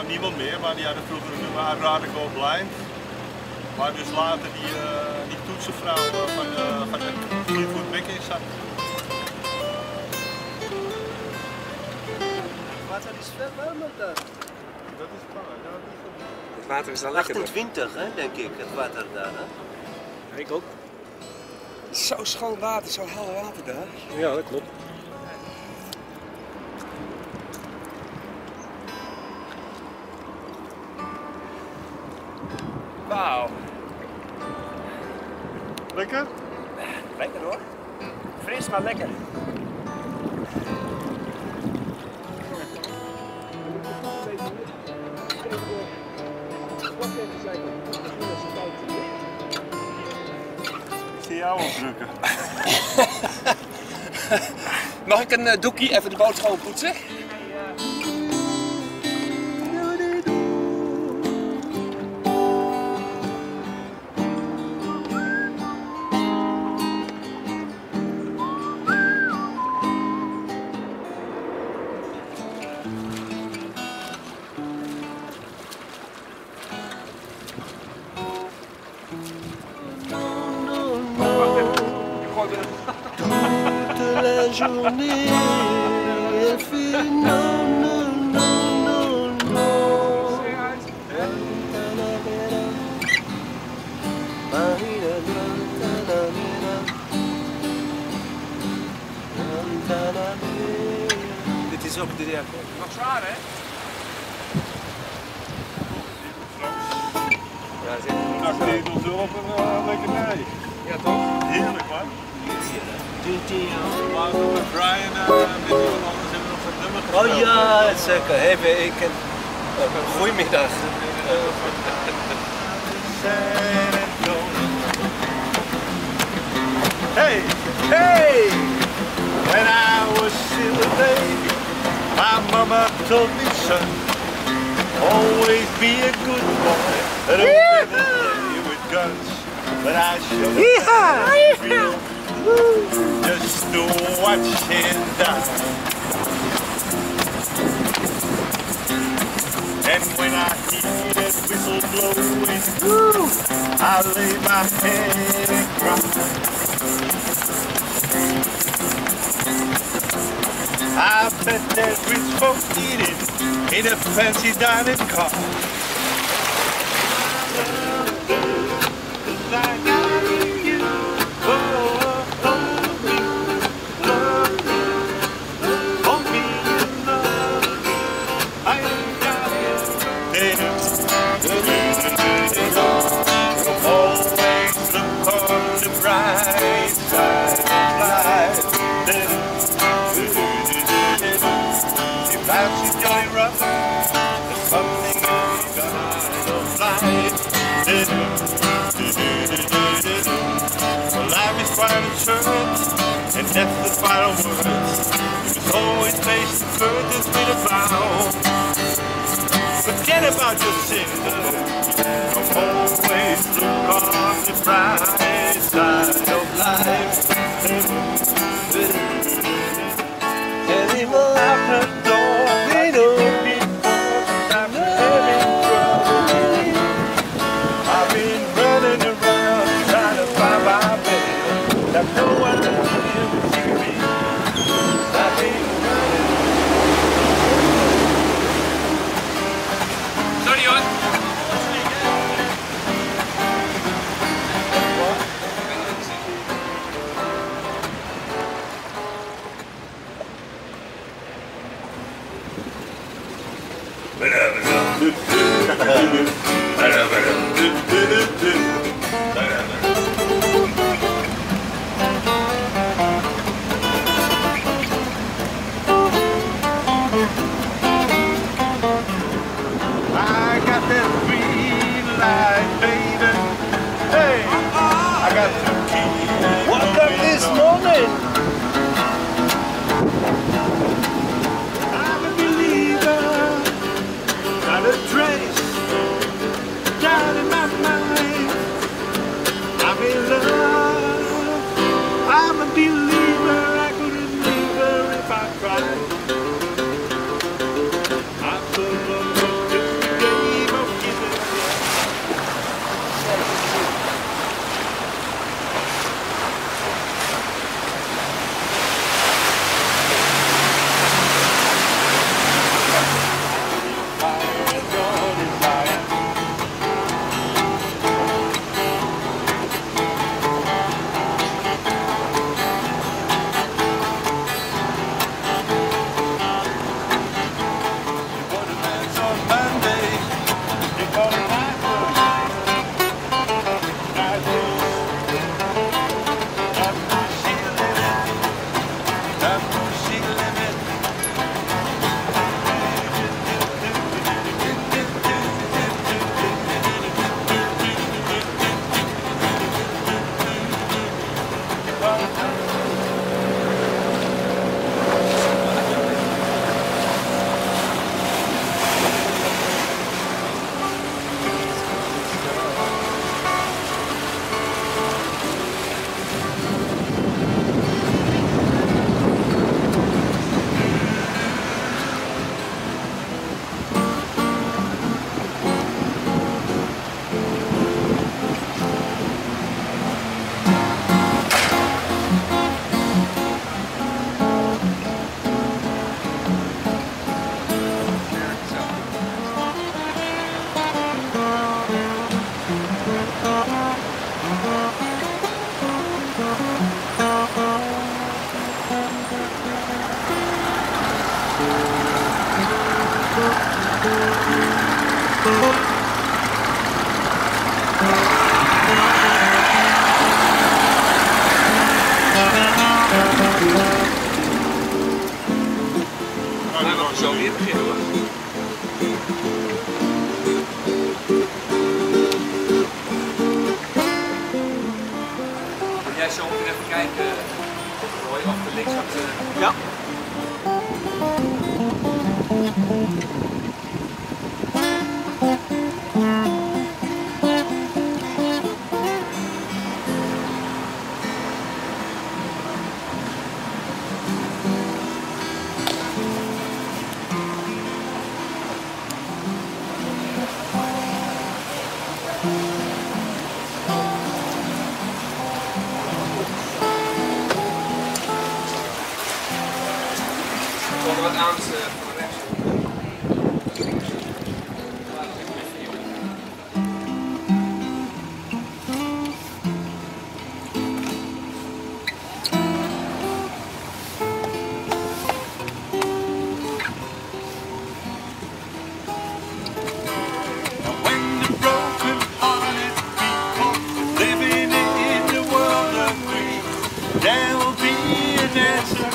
nou niemand meer, maar die hadden vroeger een nummer Radical Blind. Waar dus later die toetsenvrouw van de Fleetwood Mac in zat. Het water is veel warmer daar. Dat is waar, ja, dat is wel. Het water is dan lekker. 28 hè, denk ik, het water daar. Hè? Ik ook. Zo schoon water, zo helder water daar. Ja, dat klopt. Wauw. Lekker? Lekker hoor. Fris maar lekker. Ik zie jou opdrukken. Mag ik een doekie even de boot schoon poetsen? Toute la journée, elle fait non, non, non, non, non. Dit is ook de reactie. Nog zwaar hè? Ja, zit er Nou, steekt ons op een lekkernij. Ja toch? Heerlijk man. Laten we met Brian met iemand anders hebben we nog wat nummer gespeeld. Oh ja, zeker. Even, ik heb goedemiddag. Hey, hey! When I was still a baby, my mama told me, son, always be a good boy. Don't ever play with guns, but I should have real just to watch him die. And when I hear that whistle blowing, I lay my head and cry. I bet that rich folks eat it in a fancy dining car. And that's the final word. It was always faced the furthest bit about. Forget about your sins. Always look on the bright side of life. Anyone after dawn, we know before I'm having trouble. I've been running around trying to find my baby. That no one will see me. I've been running. Sorry hoor. I got that green light, baby. Hey, I got the key. Welcome this morning. I'm a believer, not a trace, down in my mind. I'm in love, I'm a believer, I couldn't leave her if I tried. I'm so in love with this Nou, dan zo weer beginnen hoor. Wil jij zo even kijken, Roy, of de links gaat... Ja. Wat aan van rechts. When the broken-hearted people living in the world agree, there will be an answer,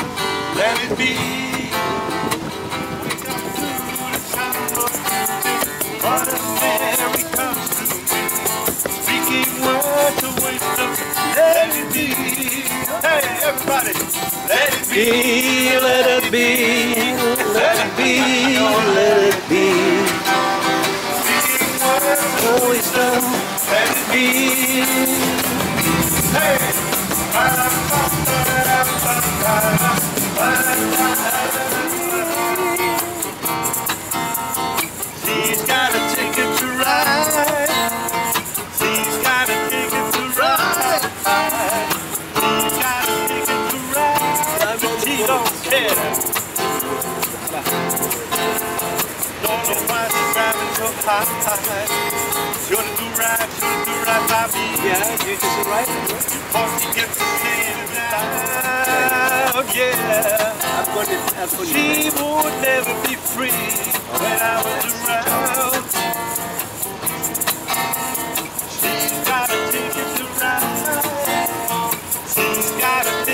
let it be. But a Mary comes to me, speaking words of wisdom, let it be. Hey, everybody, let it be, let it be, let it be, let it be. Speaking words of wisdom, let it be. Hey, she's got a ticket to ride. She's got a ticket to ride. She's got a ticket to ride. She don't care. Don't know why she's driving so high. Should do right by me. Yeah, you just right. Before she gets to saying it out, yeah. She would never be free when I was around. She's got a ticket to ride. She's got a